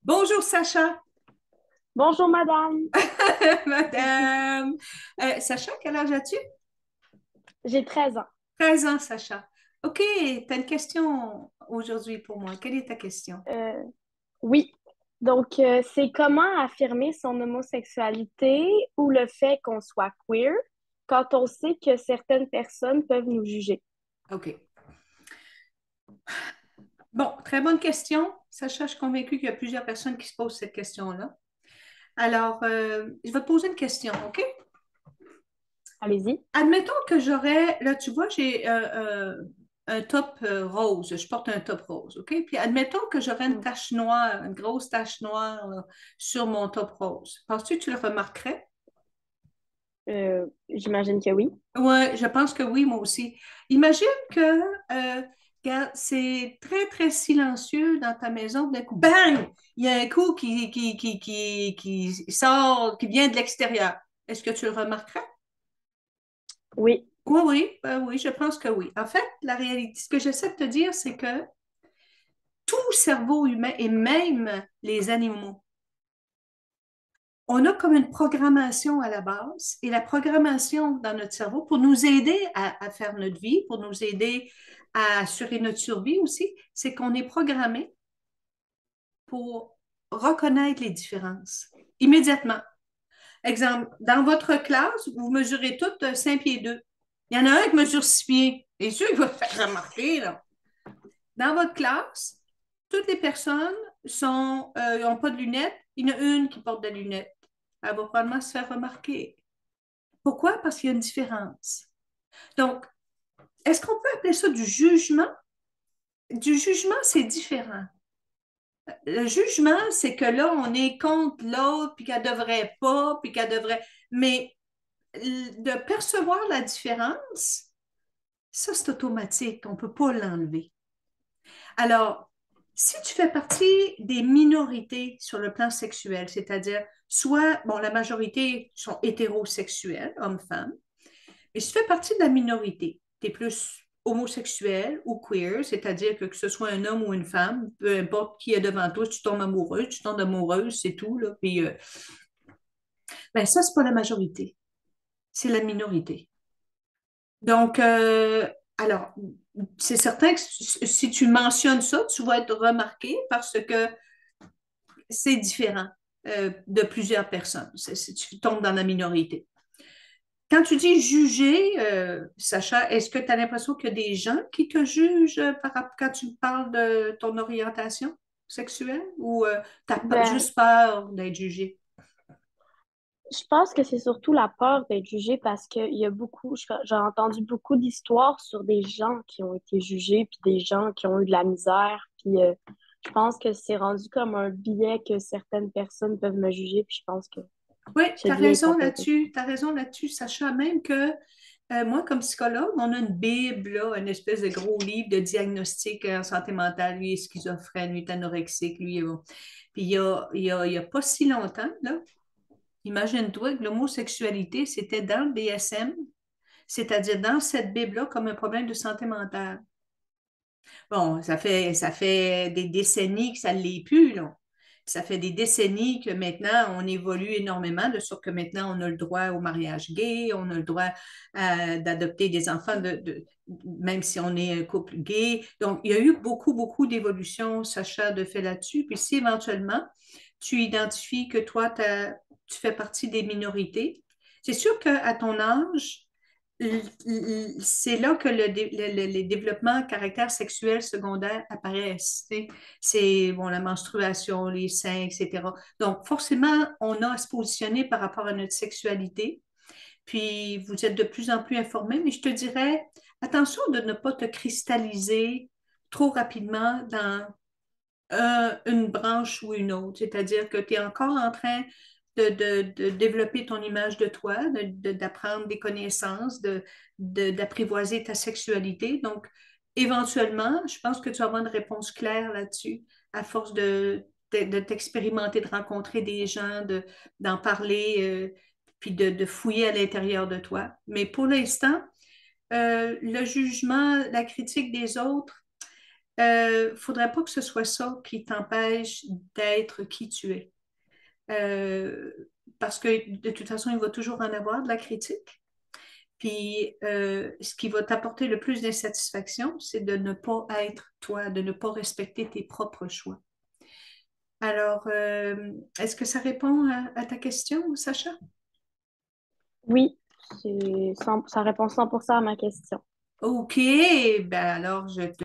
Bonjour Sacha. Bonjour, madame. Madame. Sacha, quel âge as-tu? J'ai 13 ans. 13 ans, Sacha. OK, tu as une question aujourd'hui pour moi. Quelle est ta question? Euh, oui. Donc, c'est comment affirmer son homosexualité ou le fait qu'on soit queer quand on sait que certaines personnes peuvent nous juger. OK. Bon, très bonne question. Sacha, je suis convaincue qu'il y a plusieurs personnes qui se posent cette question-là. Alors, je vais te poser une question, OK? Allez-y. Admettons que j'aurais, là, tu vois, j'ai un top rose. Je porte un top rose, OK? Puis admettons que j'aurais une Mm. tache noire, une grosse tache noire là, sur mon top rose. Penses-tu que tu le remarquerais? J'imagine que oui. Oui, je pense que oui, moi aussi. Imagine que regarde, c'est très, très silencieux dans ta maison. D'un coup, bang! Il y a un coup qui sort, qui vient de l'extérieur. Est-ce que tu le remarquerais? Oui. Oui, oui, oui, je pense que oui. En fait, la réalité, ce que j'essaie de te dire, c'est que tout cerveau humain et même les animaux, on a comme une programmation à la base et la programmation dans notre cerveau pour nous aider à faire notre vie, pour nous aider à assurer notre survie aussi, c'est qu'on est programmé pour reconnaître les différences immédiatement. Exemple, dans votre classe, vous mesurez toutes 5 pieds 2. Il y en a un qui mesure 6 pieds. C'est sûr, il va te faire remarquer, là. Dans votre classe, toutes les personnes n'ont pas de lunettes. Il y en a une qui porte des lunettes. Elle va probablement se faire remarquer. Pourquoi? Parce qu'il y a une différence. Donc, est-ce qu'on peut appeler ça du jugement? Du jugement, c'est différent. Le jugement, c'est que là, on est contre l'autre, puis qu'elle devrait pas, puis qu'elle devrait. Mais de percevoir la différence, ça, c'est automatique. On ne peut pas l'enlever. Alors, si tu fais partie des minorités sur le plan sexuel, c'est-à-dire soit, bon, la majorité sont hétérosexuels, hommes-femmes, mais si tu fais partie de la minorité, tu es plus homosexuel ou queer, c'est-à-dire que ce soit un homme ou une femme, peu importe qui est devant toi, tu tombes amoureux, tu tombes amoureuse, c'est tout, là. Puis, ben ça, c'est pas la majorité, c'est la minorité. Donc, alors, c'est certain que si tu mentionnes ça, tu vas être remarqué parce que c'est différent de plusieurs personnes. Tu tombes dans la minorité. Quand tu dis juger, Sacha, est-ce que tu as l'impression qu'il y a des gens qui te jugent quand tu parles de ton orientation sexuelle ou tu as Ben, juste peur d'être jugé? je pense que c'est surtout la peur d'être jugé parce qu'il y a j'ai entendu beaucoup d'histoires sur des gens qui ont été jugés, puis des gens qui ont eu de la misère, puis je pense que c'est rendu comme un biais que certaines personnes peuvent me juger, puis je pense que Oui, ce tu as biais est raison complètement faux. là-dessus. Tu as raison là-dessus, Sacha. Même que moi, comme psychologue, on a une Bible, là, une espèce de gros livre de diagnostic en santé mentale. Lui est schizophrène, lui est anorexique, lui est bon. Puis il y a pas si longtemps, là, imagine-toi que l'homosexualité, c'était dans le DSM, c'est-à-dire dans cette Bible-là, comme un problème de santé mentale. Bon, ça fait des décennies que ça ne l'est plus, là. Ça fait des décennies que maintenant, on évolue énormément, de sorte que maintenant, on a le droit au mariage gay, on a le droit d'adopter des enfants, même si on est un couple gay. Donc, il y a eu beaucoup, beaucoup d'évolutions, Sacha, de fait là-dessus. Puis si éventuellement, tu identifies que toi, tu fais partie des minorités, c'est sûr qu'à ton âge, c'est là que les développements caractère sexuel secondaire apparaissent. Tu sais. C'est bon, la menstruation, les seins, etc. Donc, forcément, on a à se positionner par rapport à notre sexualité. Puis, vous êtes de plus en plus informés, mais je te dirais, attention de ne pas te cristalliser trop rapidement dans une branche ou une autre. C'est-à-dire que tu es encore en train de développer ton image de toi, d'apprendre des connaissances, d'apprivoiser ta sexualité. Donc, éventuellement, je pense que tu vas avoir une réponse claire là-dessus à force de t'expérimenter, de rencontrer des gens, d'en parler, puis de fouiller à l'intérieur de toi. Mais pour l'instant, le jugement, la critique des autres, Faudrait pas que ce soit ça qui t'empêche d'être qui tu es. Euh, Parce que de toute façon, il va toujours en avoir de la critique. Puis, ce qui va t'apporter le plus d'insatisfaction, c'est de ne pas être toi, de ne pas respecter tes propres choix. Alors, est-ce que ça répond à ta question, Sacha? Oui, ça répond 100% à ma question. OK, ben alors je te